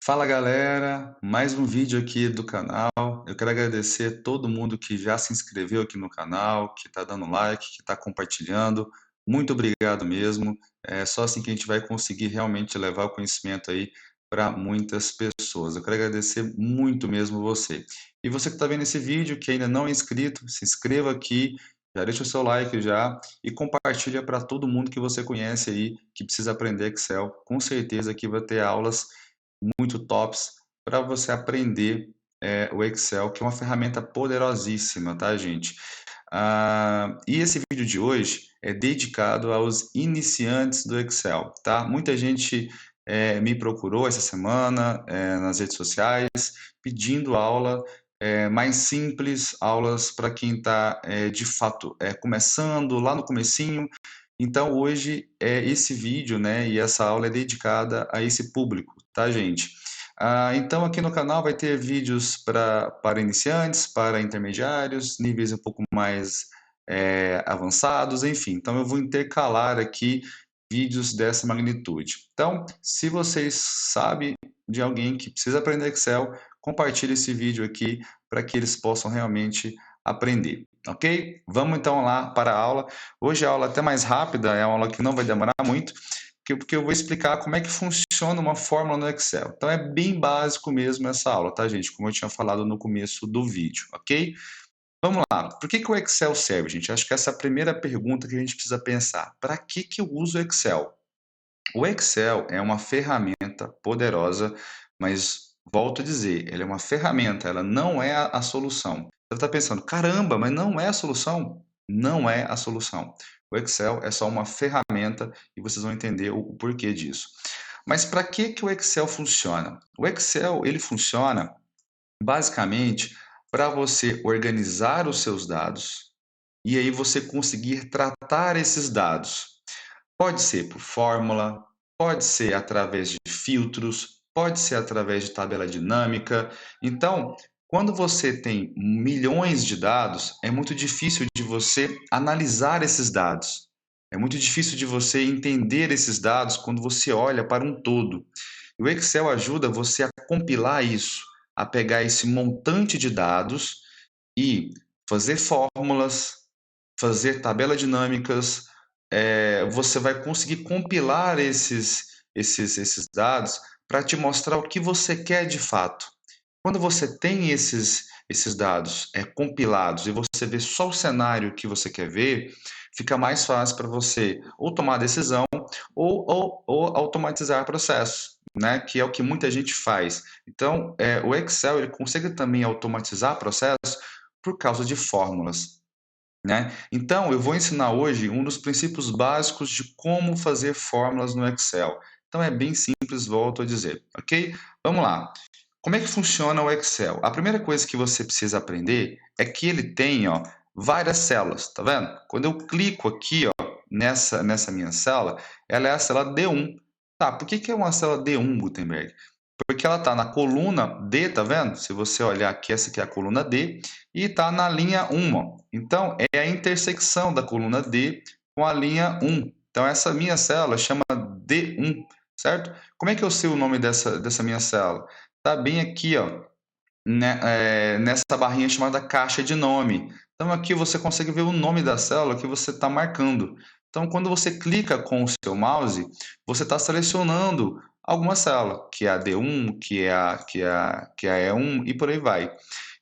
Fala galera, mais um vídeo aqui do canal. Eu quero agradecer todo mundo que já se inscreveu aqui no canal, que está dando like, que está compartilhando. Muito obrigado mesmo. É só assim que a gente vai conseguir realmente levar o conhecimento aí para muitas pessoas. Eu quero agradecer muito mesmo você. E você que está vendo esse vídeo, que ainda não é inscrito, se inscreva aqui, já deixa o seu like já e compartilha para todo mundo que você conhece aí, que precisa aprender Excel. Com certeza que vai ter aulas muito tops para você aprender o Excel, que é uma ferramenta poderosíssima, tá, gente? E esse vídeo de hoje é dedicado aos iniciantes do Excel, tá? Muita gente me procurou essa semana nas redes sociais pedindo aula mais simples, aulas para quem está de fato começando lá no comecinho. Então hoje esse vídeo, né, e essa aula é dedicada a esse público, tá, gente? Então aqui no canal vai ter vídeos para iniciantes, para intermediários, níveis um pouco mais avançados, enfim. Então eu vou intercalar aqui vídeos dessa magnitude. Então, se vocês sabem de alguém que precisa aprender Excel, compartilhe esse vídeo aqui para que eles possam realmente aprender, ok? Vamos então lá para a aula. Hoje a aula é até mais rápida, é uma aula que não vai demorar muito, porque eu vou explicar como é que funciona uma fórmula no Excel. Então é bem básico mesmo essa aula, tá, gente? Como eu tinha falado no começo do vídeo, ok? Vamos lá. Por que o Excel serve, gente? Acho que essa é a primeira pergunta que a gente precisa pensar. Para que eu uso o Excel? O Excel é uma ferramenta poderosa, mas volto a dizer, ele é uma ferramenta, ela não é a solução. Você está pensando, caramba, mas não é a solução? Não é a solução. O Excel é só uma ferramenta e vocês vão entender o porquê disso. Mas para que o Excel funciona? O Excel ele funciona basicamente para você organizar os seus dados e aí você conseguir tratar esses dados. Pode ser por fórmula, pode ser através de filtros, pode ser através de tabela dinâmica. Então, quando você tem milhões de dados, é muito difícil de você analisar esses dados. É muito difícil de você entender esses dados quando você olha para um todo. E o Excel ajuda você a compilar isso, a pegar esse montante de dados e fazer fórmulas, fazer tabelas dinâmicas, você vai conseguir compilar esses dados para te mostrar o que você quer de fato. Quando você tem esses dados compilados e você vê só o cenário que você quer ver, fica mais fácil para você ou tomar decisão ou automatizar processos, né? Que é o que muita gente faz. Então, o Excel ele consegue também automatizar processos por causa de fórmulas. Né? Então, eu vou ensinar hoje um dos princípios básicos de como fazer fórmulas no Excel. Então, é bem simples, volto a dizer, ok? Vamos lá. Como é que funciona o Excel? A primeira coisa que você precisa aprender é que ele tem várias células, tá vendo? Quando eu clico aqui nessa minha célula, ela é a célula D1. Tá, por que é uma célula D1, Gutenberg? Porque ela está na coluna D, tá vendo? Se você olhar aqui, essa aqui é a coluna D, e está na linha 1. Ó. Então, é a intersecção da coluna D com a linha 1. Então, essa minha célula chama D1, certo? Como é que eu sei o nome dessa minha célula? Está bem aqui, ó, né, nessa barrinha chamada caixa de nome. Então, aqui você consegue ver o nome da célula que você está marcando. Então, quando você clica com o seu mouse, você está selecionando alguma célula, que é a D1, que é a E1 e por aí vai.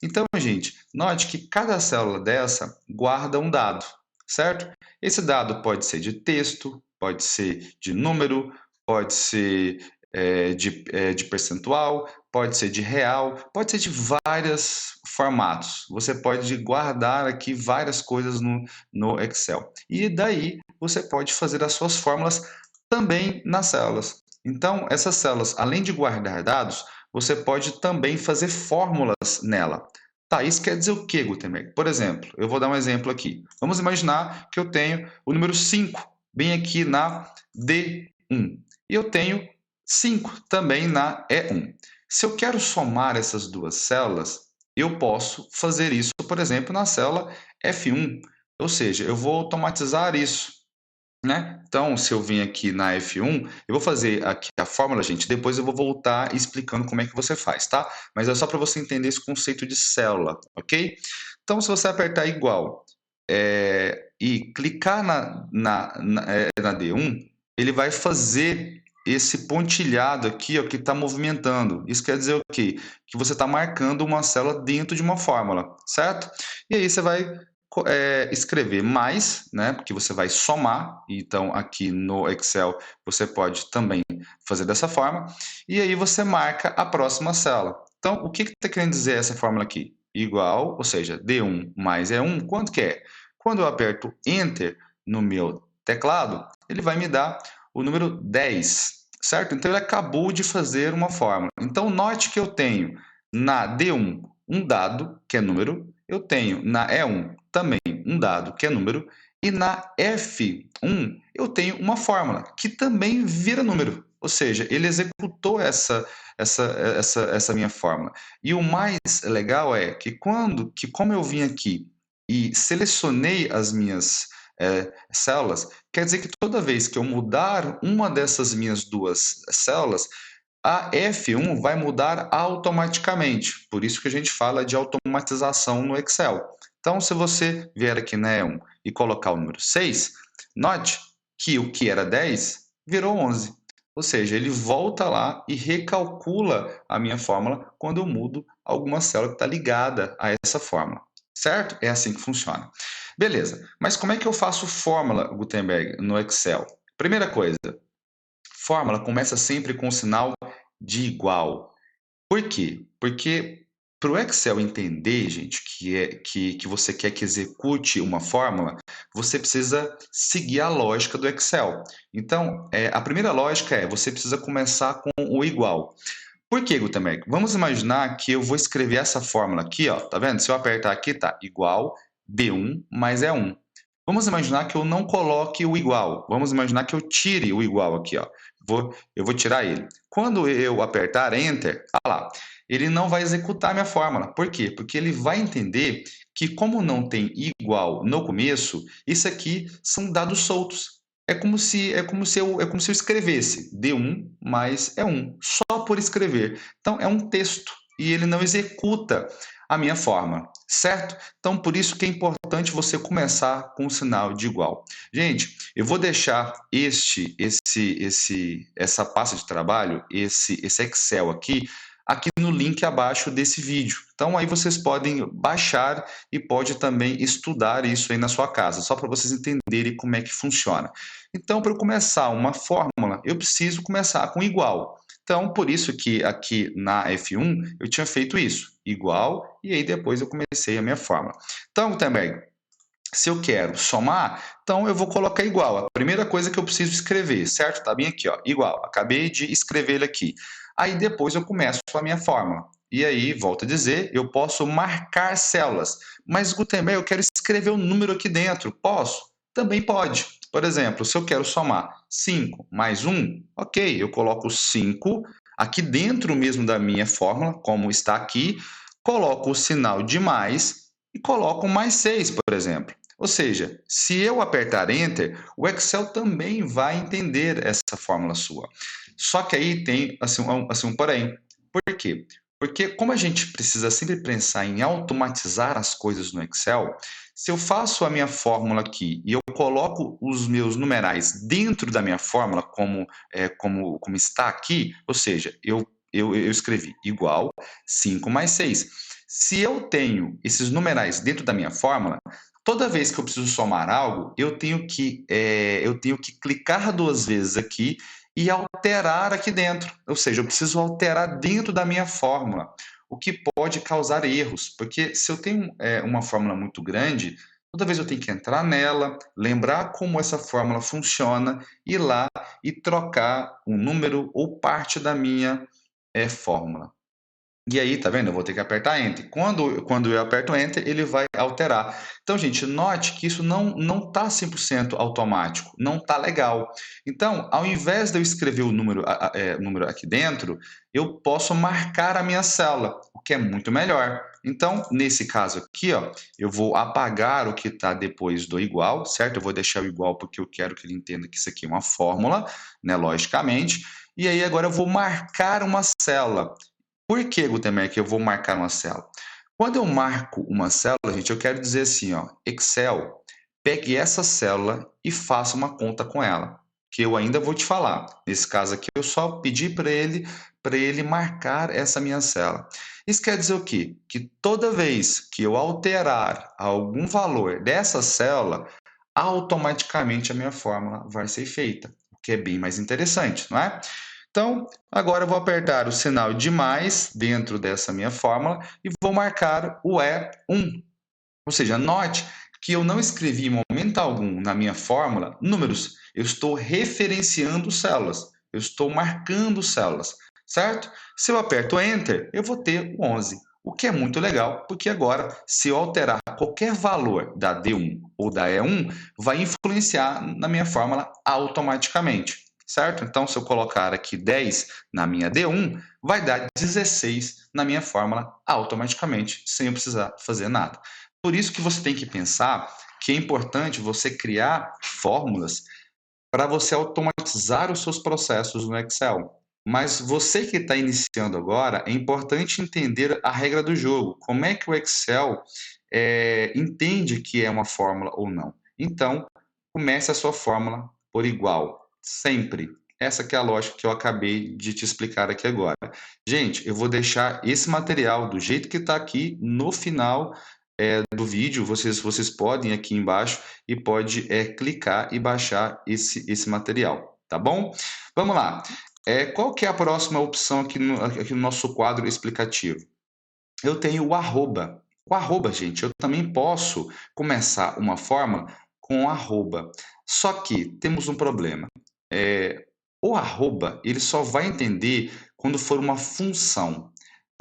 Então, gente, note que cada célula dessa guarda um dado, certo? Esse dado pode ser de texto, pode ser de número, pode ser de percentual, pode ser de real, pode ser de vários formatos. Você pode guardar aqui várias coisas no Excel. E daí você pode fazer as suas fórmulas também nas células. Então, essas células, além de guardar dados, você pode também fazer fórmulas nela. Tá, isso quer dizer o quê, Gutenberg? Por exemplo, eu vou dar um exemplo aqui. Vamos imaginar que eu tenho o número 5 bem aqui na D1. E eu tenho 5 também na E1. Se eu quero somar essas duas células, eu posso fazer isso, por exemplo, na célula F1. Ou seja, eu vou automatizar isso. né? Então, se eu vim aqui na F1, eu vou fazer aqui a fórmula, gente, depois eu vou voltar explicando como é que você faz, tá? Mas é só para você entender esse conceito de célula, ok? Então, se você apertar igual e clicar na D1, ele vai fazer esse pontilhado aqui, ó, que está movimentando. Isso quer dizer o quê? Que você está marcando uma célula dentro de uma fórmula, certo? E aí você vai escrever mais, né? Porque você vai somar. Então, aqui no Excel, você pode também fazer dessa forma. E aí você marca a próxima célula. Então, o que está querendo dizer essa fórmula aqui? Igual, ou seja, D1 mais E1, quanto que é? Quando eu aperto Enter no meu teclado, ele vai me dar o número 10, certo? Então, ele acabou de fazer uma fórmula. Então, note que eu tenho na D1 um dado, que é número, eu tenho na E1 também um dado, que é número, e na F1 eu tenho uma fórmula, que também vira número. Ou seja, ele executou essa minha fórmula. E o mais legal é que como eu vim aqui e selecionei as minhas células, quer dizer que toda vez que eu mudar uma dessas minhas duas células, a F1 vai mudar automaticamente. Por isso que a gente fala de automatização no Excel. Então, se você vier aqui na E1 e colocar o número 6, note que o que era 10 virou 11. Ou seja, ele volta lá e recalcula a minha fórmula quando eu mudo alguma célula que está ligada a essa fórmula. Certo? É assim que funciona. Beleza. Mas como é que eu faço fórmula, Gutenberg, no Excel? Primeira coisa, fórmula começa sempre com o sinal de igual. Por quê? Porque para o Excel entender, gente, que você quer que execute uma fórmula, você precisa seguir a lógica do Excel. Então, a primeira lógica é você precisa começar com o igual. Por que, Gutenberg? Vamos imaginar que eu vou escrever essa fórmula aqui, ó, tá vendo? Se eu apertar aqui, tá igual B1 mais E1. Vamos imaginar que eu não coloque o igual. Vamos imaginar que eu tire o igual aqui, ó. Eu vou tirar ele. Quando eu apertar Enter, olha lá, ele não vai executar a minha fórmula. Por quê? Porque ele vai entender que como não tem igual no começo, isso aqui são dados soltos. É como se eu escrevesse D1 mais E1, só por escrever. Então é um texto e ele não executa a minha forma, certo? Então por isso que é importante você começar com o sinal de igual. Gente, eu vou deixar essa pasta de trabalho, esse Excel aqui no link abaixo desse vídeo. Então aí vocês podem baixar e pode também estudar isso aí na sua casa, só para vocês entenderem como é que funciona. Então, para eu começar uma fórmula, eu preciso começar com igual. Então, por isso que aqui na F1 eu tinha feito isso, igual, e aí depois eu comecei a minha fórmula. Então, também, se eu quero somar, então eu vou colocar igual. A primeira coisa que eu preciso escrever, certo? Tá bem aqui, ó, igual. Acabei de escrever ele aqui. Aí depois eu começo a minha fórmula. E aí, volto a dizer, eu posso marcar células. Mas, Gutenberg, eu quero escrever um número aqui dentro. Posso? Também pode. Por exemplo, se eu quero somar 5 mais 1, ok, eu coloco 5 aqui dentro mesmo da minha fórmula, como está aqui, coloco o sinal de mais e coloco mais 6, por exemplo. Ou seja, se eu apertar Enter, o Excel também vai entender essa fórmula sua. Só que aí tem um porém. Por quê? Porque como a gente precisa sempre pensar em automatizar as coisas no Excel, se eu faço a minha fórmula aqui e eu coloco os meus numerais dentro da minha fórmula, como está aqui, ou seja, eu escrevi igual 5 mais 6. Se eu tenho esses numerais dentro da minha fórmula, toda vez que eu preciso somar algo, eu tenho que clicar duas vezes aqui e alterar aqui dentro. Ou seja, eu preciso alterar dentro da minha fórmula, o que pode causar erros, porque se eu tenho uma fórmula muito grande, toda vez eu tenho que entrar nela, lembrar como essa fórmula funciona, ir lá e trocar um número ou parte da minha fórmula. E aí, tá vendo? Eu vou ter que apertar Enter. Quando eu aperto Enter, ele vai alterar. Então, gente, note que isso não está 100% automático, não está legal. Então, ao invés de eu escrever o número aqui dentro, eu posso marcar a minha célula. O que é muito melhor. Então, nesse caso aqui, ó, eu vou apagar o que está depois do igual, certo? Eu vou deixar o igual porque eu quero que ele entenda que isso aqui é uma fórmula, né, logicamente. E aí agora eu vou marcar uma célula. Por que, Gutenberg, que eu vou marcar uma célula? Quando eu marco uma célula, gente, eu quero dizer assim, ó, Excel, pegue essa célula e faça uma conta com ela, que eu ainda vou te falar. Nesse caso aqui, eu só pedi para ele marcar essa minha célula. Isso quer dizer o quê? Que toda vez que eu alterar algum valor dessa célula, automaticamente a minha fórmula vai ser feita, o que é bem mais interessante, não é? Então, agora eu vou apertar o sinal de mais dentro dessa minha fórmula e vou marcar o E1. Ou seja, note que eu não escrevi em momento algum na minha fórmula números, eu estou referenciando células, eu estou marcando células, certo? Se eu aperto Enter, eu vou ter o 11, o que é muito legal, porque agora, se eu alterar qualquer valor da D1 ou da E1, vai influenciar na minha fórmula automaticamente, certo? Então, se eu colocar aqui 10 na minha D1, vai dar 16 na minha fórmula automaticamente, sem eu precisar fazer nada. Por isso que você tem que pensar que é importante você criar fórmulas para você automatizar os seus processos no Excel. Mas você que está iniciando agora, é importante entender a regra do jogo. Como é que o Excel entende que é uma fórmula ou não. Então, comece a sua fórmula por igual, sempre. Essa que é a lógica que eu acabei de te explicar aqui agora. Gente, eu vou deixar esse material do jeito que está aqui no final do vídeo. Vocês podem aqui embaixo e pode clicar e baixar esse material, tá bom? Vamos lá. Qual que é a próxima opção aqui no nosso quadro explicativo? Eu tenho o arroba. O arroba, gente, eu também posso começar uma fórmula com arroba. Só que temos um problema. O arroba, ele só vai entender quando for uma função.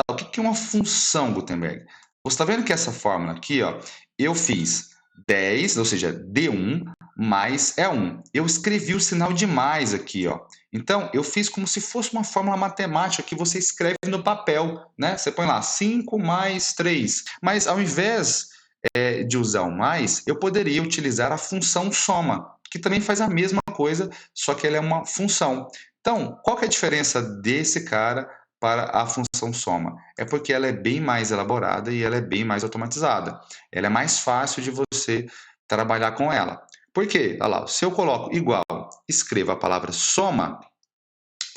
O que é uma função, Gutenberg? Você está vendo que essa fórmula aqui, ó, eu fiz 10, ou seja, D1 mais E1. Eu escrevi o sinal de mais aqui, ó. Então, eu fiz como se fosse uma fórmula matemática que você escreve no papel, né? Você põe lá 5 mais 3. Mas ao invés de usar o mais, eu poderia utilizar a função soma, que também faz a mesma coisa, só que ela é uma função. Então, qual que é a diferença desse cara para a função soma? É porque ela é bem mais elaborada e ela é bem mais automatizada. Ela é mais fácil de você trabalhar com ela. Por quê? Olha lá, se eu coloco igual, escrevo a palavra soma,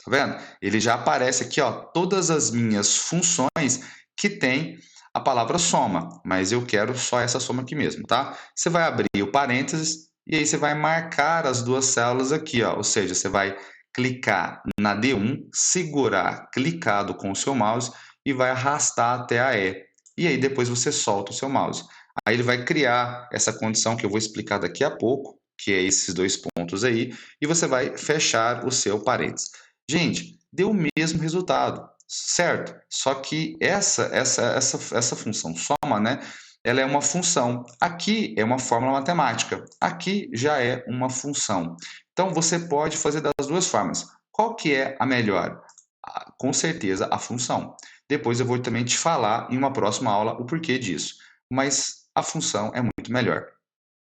tá vendo? Ele já aparece aqui, ó, todas as minhas funções que tem a palavra soma, mas eu quero só essa soma aqui mesmo, tá? Você vai abrir o parênteses e aí você vai marcar as duas células aqui, ó, ou seja, você vai clicar na D1, segurar clicado com o seu mouse e vai arrastar até a E. E aí depois você solta o seu mouse. Aí ele vai criar essa condição que eu vou explicar daqui a pouco, que é esses dois pontos aí, e você vai fechar o seu parênteses. Gente, deu o mesmo resultado, certo? Só que essa função soma, né? Ela é uma função. Aqui é uma fórmula matemática. Aqui já é uma função. Então você pode fazer das duas formas. Qual que é a melhor? Com certeza a função. Depois eu vou também te falar em uma próxima aula o porquê disso. Mas a função é muito melhor.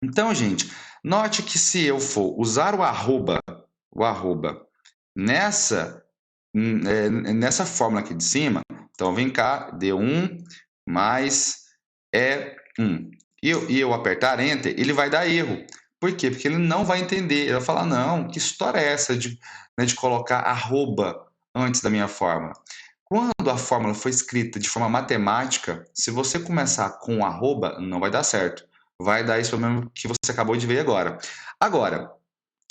Então, gente, note que se eu for usar o arroba nessa nessa fórmula aqui de cima, então vem cá, D1 mais E1. E eu apertar Enter, ele vai dar erro. Por quê? Porque ele não vai entender. Ele vai falar, não, que história é essa de colocar arroba antes da minha fórmula? Quando a fórmula foi escrita de forma matemática, se você começar com arroba, não vai dar certo. Vai dar isso mesmo que você acabou de ver agora. Agora,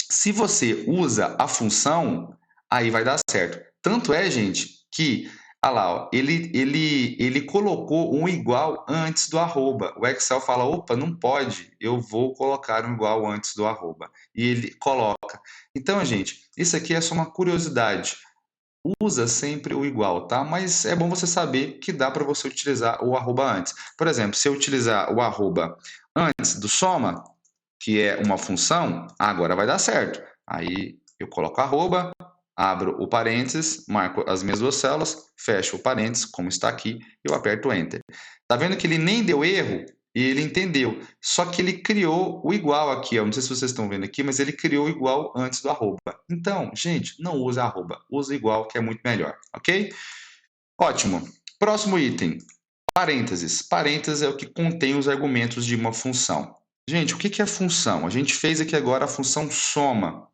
se você usa a função, aí vai dar certo. Tanto é, gente, que lá, ó, ele colocou um igual antes do arroba. O Excel fala, opa, não pode, eu vou colocar um igual antes do arroba. E ele coloca. Então, gente, isso aqui é só uma curiosidade. Usa sempre o igual, tá? Mas é bom você saber que dá para você utilizar o arroba antes. Por exemplo, se eu utilizar o arroba antes do soma, que é uma função, agora vai dar certo. Aí eu coloco arroba abro o parênteses, marco as minhas duas células, fecho o parênteses, como está aqui, e eu aperto Enter. Tá vendo que ele nem deu erro? E ele entendeu. Só que ele criou o igual aqui, ó. Não sei se vocês estão vendo aqui, mas ele criou o igual antes do arroba. Então, gente, não usa arroba, usa igual, que é muito melhor, ok? Ótimo. Próximo item, parênteses. Parênteses é o que contém os argumentos de uma função. Gente, o que é função? A gente fez aqui agora a função soma.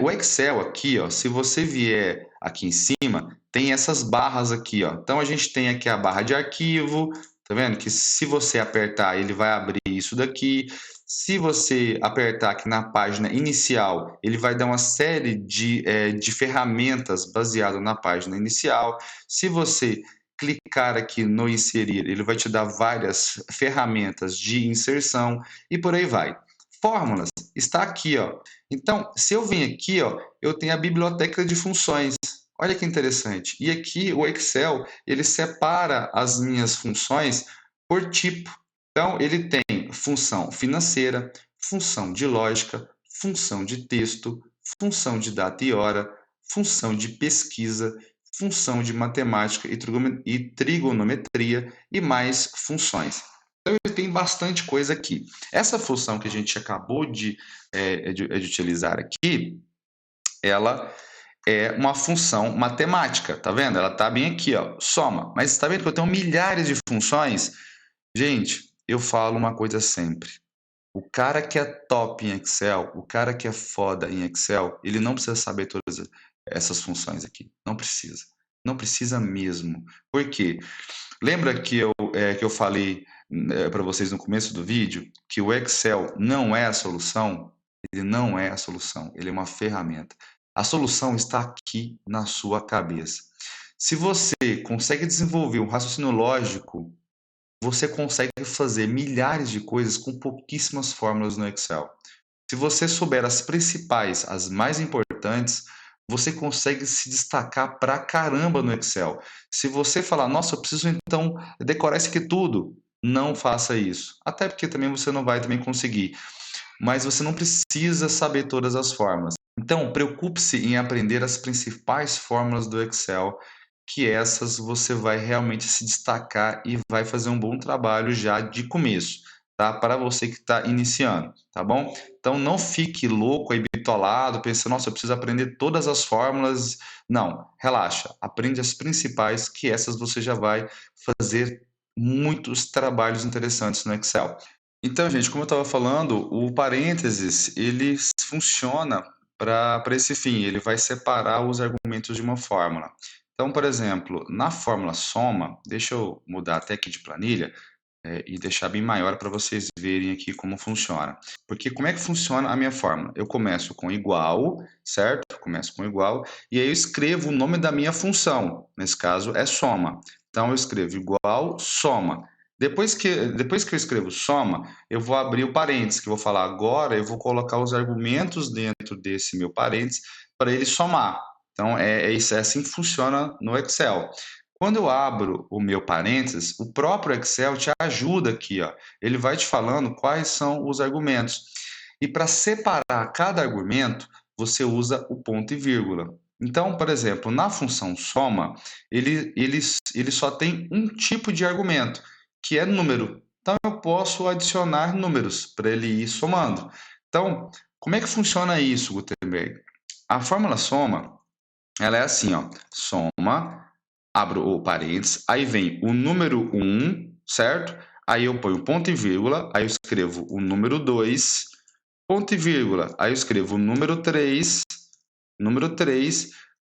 O Excel aqui, ó, se você vier aqui em cima, tem essas barras aqui, ó. Então a gente tem aqui a barra de arquivo, tá vendo? Que se você apertar, ele vai abrir isso daqui. Se você apertar aqui na página inicial, ele vai dar uma série de ferramentas baseadas na página inicial. Se você clicar aqui no inserir, ele vai te dar várias ferramentas de inserção e por aí vai. Fórmulas está aqui, ó. Então, se eu vim aqui, ó, eu tenho a biblioteca de funções. Olha que interessante. E aqui o Excel, ele separa as minhas funções por tipo. Então, ele tem função financeira, função de lógica, função de texto, função de data e hora, função de pesquisa, função de matemática e trigonometria e mais funções. Então, ele tem bastante coisa aqui. Essa função que a gente acabou de utilizar aqui, ela é uma função matemática, tá vendo? Ela tá bem aqui, ó, soma. Mas tá vendo que eu tenho milhares de funções? Gente, eu falo uma coisa sempre. O cara que é top em Excel, o cara que é foda em Excel, ele não precisa saber todas essas funções aqui. Não precisa. Não precisa mesmo. Por quê? Lembra que eu falei para vocês no começo do vídeo que o Excel não é a solução? Ele não é a solução, ele é uma ferramenta. A solução está aqui na sua cabeça. Se você consegue desenvolver um raciocínio lógico, você consegue fazer milhares de coisas com pouquíssimas fórmulas no Excel. Se você souber as principais, as mais importantes, você consegue se destacar pra caramba no Excel. Se você falar, nossa, eu preciso então decorar isso aqui tudo, não faça isso. Até porque também você não vai também conseguir. Mas você não precisa saber todas as fórmulas. Então, preocupe-se em aprender as principais fórmulas do Excel, que essas você vai realmente se destacar e vai fazer um bom trabalho já de começo, tá? Para você que está iniciando, tá bom? Então não fique louco aí, bitolado, pensando, nossa, eu preciso aprender todas as fórmulas. Não, relaxa, aprende as principais, que essas você já vai fazer muitos trabalhos interessantes no Excel. Então, gente, como eu estava falando, o parênteses, ele funciona para esse fim, ele vai separar os argumentos de uma fórmula. Então, por exemplo, na fórmula soma, deixa eu mudar até aqui de planilha, e deixar bem maior para vocês verem aqui como funciona. Porque como é que funciona a minha fórmula? Eu começo com igual, certo? Começo com igual, e aí eu escrevo o nome da minha função, nesse caso é soma. Então eu escrevo igual, soma. Depois que eu escrevo soma, eu vou abrir o parênteses, que eu vou falar agora, eu vou colocar os argumentos dentro desse meu parênteses para ele somar. Então isso, é assim que funciona no Excel. Quando eu abro o meu parênteses, o próprio Excel te ajuda aqui, ó. Ele vai te falando quais são os argumentos. E para separar cada argumento, você usa o ponto e vírgula. Então, por exemplo, na função soma, ele só tem um tipo de argumento, que é número. Então, eu posso adicionar números para ele ir somando. Então, como é que funciona isso, Gutenberg? A fórmula soma, ela é assim, ó. Soma, abro o parênteses, aí vem o número 1, certo? Aí eu ponho ponto e vírgula, aí eu escrevo o número 2, ponto e vírgula, aí eu escrevo o número 3,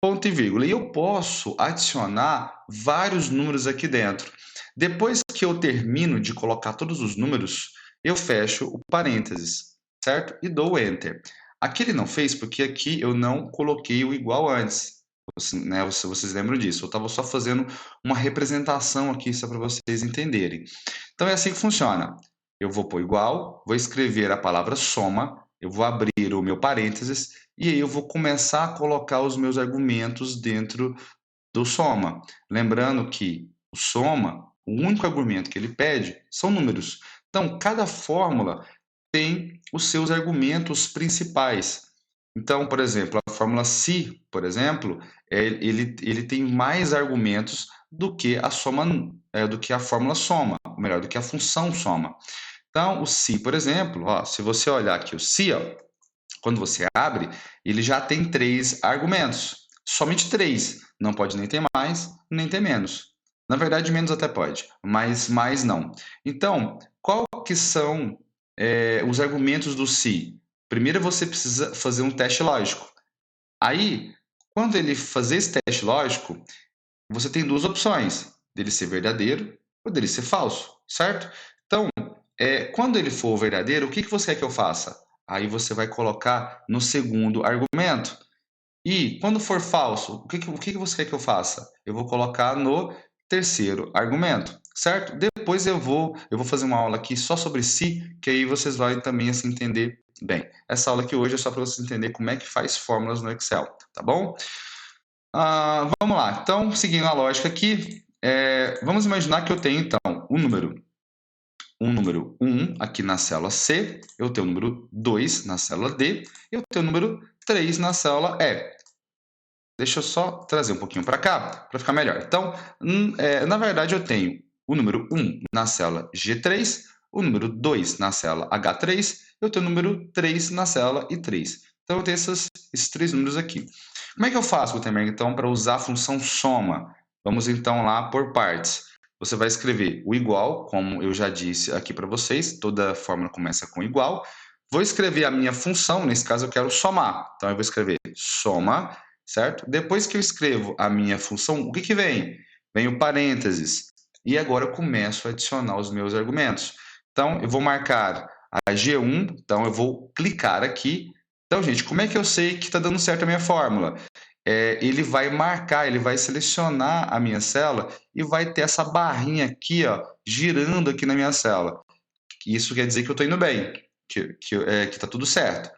ponto e vírgula. E eu posso adicionar vários números aqui dentro. Depois que eu termino de colocar todos os números, eu fecho o parênteses, certo? E dou Enter. Aqui ele não fez porque aqui eu não coloquei o igual antes. Vocês lembram disso? Eu estava só fazendo uma representação aqui, só para vocês entenderem. Então é assim que funciona. Eu vou pôr igual, vou escrever a palavra soma, eu vou abrir o meu parênteses e aí eu vou começar a colocar os meus argumentos dentro do soma. Lembrando que o soma, o único argumento que ele pede são números. Então, cada fórmula tem os seus argumentos principais. Então, por exemplo, a fórmula se, por exemplo, ele tem mais argumentos do que a soma, do que a fórmula soma, ou melhor, do que a função soma. Então, o se, por exemplo, ó, se você olhar aqui o se, ó, quando você abre, ele já tem 3 argumentos. Somente 3. Não pode nem ter mais, nem ter menos. Na verdade, menos até pode, mas mais não. Então, qual que são os argumentos do se? Primeiro você precisa fazer um teste lógico. Aí, quando ele fazer esse teste lógico, você tem duas opções, dele ser verdadeiro ou dele ser falso, certo? Então, quando ele for verdadeiro, o que você quer que eu faça? Aí você vai colocar no segundo argumento. E quando for falso, o que você quer que eu faça? Eu vou colocar no terceiro argumento, certo? Depois eu vou fazer uma aula aqui só sobre si, que aí vocês vão também assim, entender bem. Essa aula aqui hoje é só para vocês entenderem como é que faz fórmulas no Excel, tá bom? Vamos lá, então, seguindo a lógica aqui, vamos imaginar que eu tenho, então, um número 1 aqui na célula C, eu tenho o número 2 na célula D, eu tenho o número 3 na célula E. Deixa eu só trazer um pouquinho para cá, para ficar melhor. Então, na verdade, eu tenho o número 1 na célula G3, o número 2 na célula H3, eu tenho o número 3 na célula I3. Então, eu tenho esses 3 números aqui. Como é que eu faço, Gutenberg, então, para usar a função soma? Vamos, então, lá por partes. Você vai escrever o igual, como eu já disse aqui para vocês, toda fórmula começa com igual. Vou escrever a minha função, nesse caso eu quero somar. Então, eu vou escrever soma, certo? Depois que eu escrevo a minha função, o que vem? Vem o parênteses. E agora eu começo a adicionar os meus argumentos. Então, eu vou marcar a G1, então eu vou clicar aqui. Então, gente, como é que eu sei que está dando certo a minha fórmula? Ele vai marcar, ele vai selecionar a minha célula e vai ter essa barrinha aqui, ó, girando aqui na minha célula. Isso quer dizer que eu estou indo bem, que está tudo certo.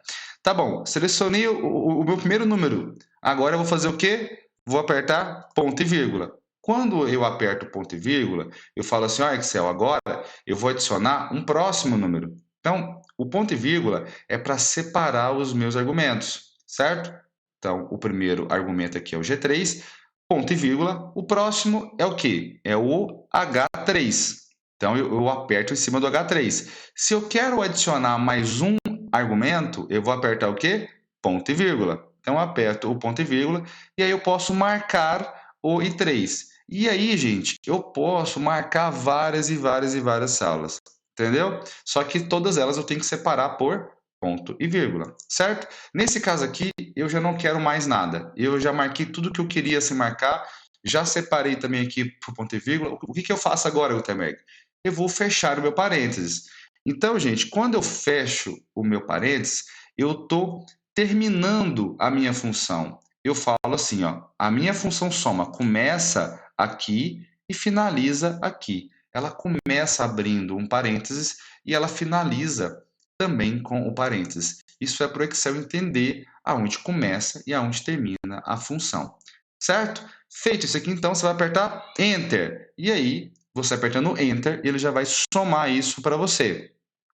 Tá bom, selecionei o meu primeiro número. Agora eu vou fazer o quê? Vou apertar ponto e vírgula. Quando eu aperto ponto e vírgula, eu falo assim, ó, Excel, agora eu vou adicionar um próximo número. Então, o ponto e vírgula é para separar os meus argumentos, certo? Então, o primeiro argumento aqui é o G3, ponto e vírgula. O próximo é o quê? É o H3. Então, eu aperto em cima do H3. Se eu quero adicionar mais um argumento, eu vou apertar o quê? Ponto e vírgula. Então, eu aperto o ponto e vírgula e aí eu posso marcar o I3. E aí, gente, eu posso marcar várias e várias e várias salas, entendeu? Só que todas elas eu tenho que separar por ponto e vírgula, certo? Nesse caso aqui, eu já não quero mais nada. Eu já marquei tudo que eu queria se marcar, já separei também aqui por ponto e vírgula. O que eu faço agora, Gutenberg? Eu vou fechar o meu parênteses. Então, gente, quando eu fecho o meu parênteses, eu estou terminando a minha função. Eu falo assim, ó, a minha função soma começa aqui e finaliza aqui. Ela começa abrindo um parênteses e ela finaliza também com o parênteses. Isso é para o Excel entender aonde começa e aonde termina a função. Certo? Feito isso aqui, então, você vai apertar Enter. E aí, você apertando Enter, ele já vai somar isso para você.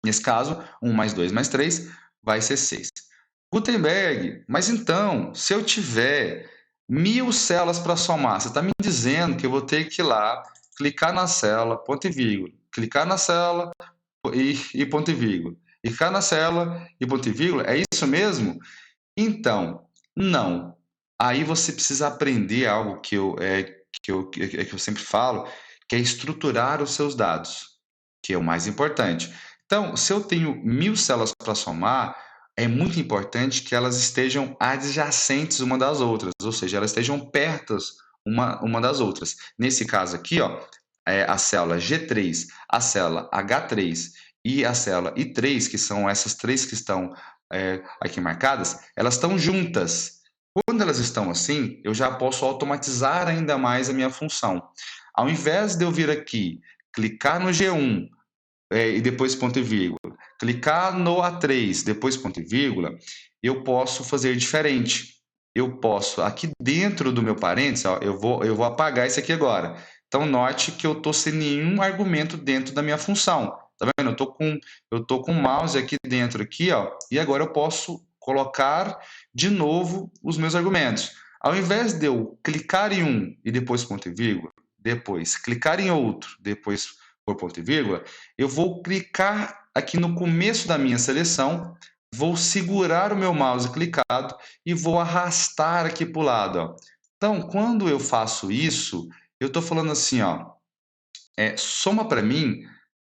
Nesse caso, 1 mais 2 mais 3 vai ser 6. Gutenberg, mas então, se eu tiver 1000 células para somar, você está me dizendo que eu vou ter que ir lá, clicar na célula, ponto e vírgula, clicar na célula e ponto e vírgula, clicar na célula e ponto e vírgula, é isso mesmo? Então, não. Aí você precisa aprender algo que eu sempre falo, que é estruturar os seus dados, que é o mais importante. Então, se eu tenho 1000 células para somar, é muito importante que elas estejam adjacentes uma das outras, ou seja, elas estejam perto uma das outras. Nesse caso aqui, ó, a célula G3, a célula H3 e a célula I3, que são essas três que estão aqui marcadas, elas estão juntas. Quando elas estão assim, eu já posso automatizar ainda mais a minha função. Ao invés de eu vir aqui, clicar no G1 e depois ponto e vírgula, clicar no A3, depois ponto e vírgula, eu posso fazer diferente. Eu posso, aqui dentro do meu parênteses, ó, eu vou apagar isso aqui agora. Então, note que eu estou sem nenhum argumento dentro da minha função. Tá vendo? Eu tô com o mouse aqui dentro, aqui, ó, e agora eu posso colocar de novo os meus argumentos. Ao invés de eu clicar em um e depois ponto e vírgula, depois clicar em outro, depois por ponto e vírgula, eu vou clicar aqui no começo da minha seleção, vou segurar o meu mouse clicado e vou arrastar aqui para o lado. Ó. Então, quando eu faço isso, eu estou falando assim, ó, soma para mim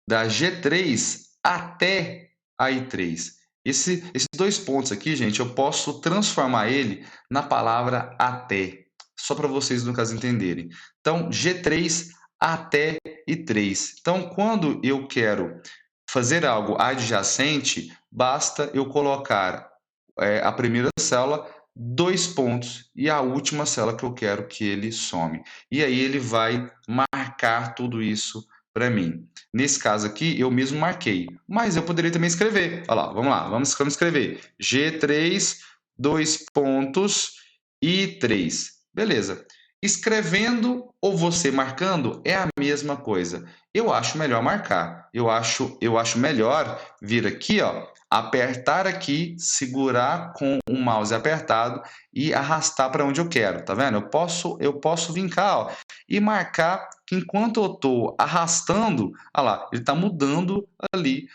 da G3 até a I3. Esses dois pontos aqui, gente, eu posso transformar ele na palavra até, só para vocês, no caso, entenderem. Então, G3 até I3. Então, quando eu quero fazer algo adjacente, basta eu colocar a primeira célula, 2 pontos, e a última célula que eu quero que ele some. E aí ele vai marcar tudo isso para mim. Nesse caso aqui, eu mesmo marquei, mas eu poderia também escrever. Olha lá, vamos lá, vamos escrever. G3, 2 pontos e 3. Beleza. Escrevendo ou você marcando é a mesma coisa. Eu acho melhor marcar. Eu acho melhor vir aqui, ó, apertar aqui, segurar com o mouse apertado e arrastar para onde eu quero, tá vendo? Eu posso vir cá, ó, e marcar que enquanto eu estou arrastando, olha lá, ele está mudando ali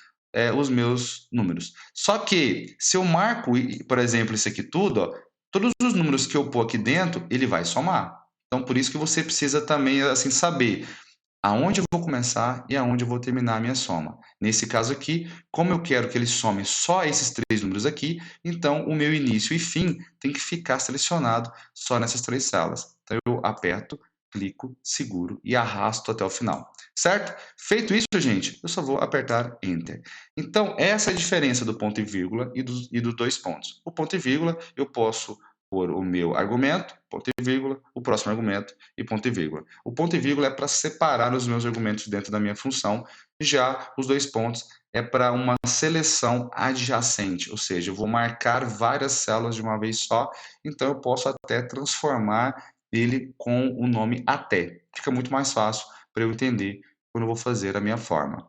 os meus números. Só que se eu marco, por exemplo, isso aqui tudo, ó, todos os números que eu pôr aqui dentro, ele vai somar. Então, por isso que você precisa também assim saber aonde eu vou começar e aonde eu vou terminar a minha soma. Nesse caso aqui, como eu quero que ele some só esses 3 números aqui, então o meu início e fim tem que ficar selecionado só nessas 3 células. Então eu aperto, clico, seguro e arrasto até o final, certo? Feito isso, gente, eu só vou apertar Enter. Então essa é a diferença do ponto e vírgula e dos 2 pontos. O ponto e vírgula eu posso pôr o meu argumento, ponto e vírgula, o próximo argumento e ponto e vírgula. O ponto e vírgula é para separar os meus argumentos dentro da minha função, já os 2 pontos é para uma seleção adjacente, ou seja, eu vou marcar várias células de uma vez só, então eu posso até transformar ele com o nome até. Fica muito mais fácil para eu entender quando eu vou fazer a minha forma.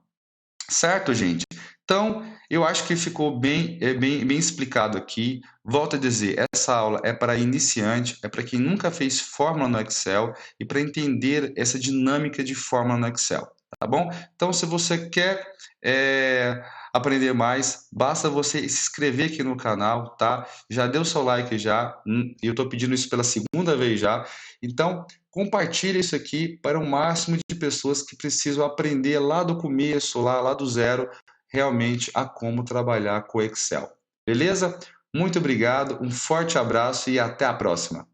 Certo, gente? Então, eu acho que ficou bem explicado aqui. Volto a dizer, essa aula é para iniciante, é para quem nunca fez fórmula no Excel e para entender essa dinâmica de fórmula no Excel, tá bom? Então, se você quer aprender mais, basta você se inscrever aqui no canal, tá? Já deu seu like já, eu estou pedindo isso pela segunda vez já. Então, compartilhe isso aqui para o máximo de pessoas que precisam aprender lá do começo, lá do zero, realmente a como trabalhar com o Excel. Beleza? Muito obrigado, um forte abraço e até a próxima.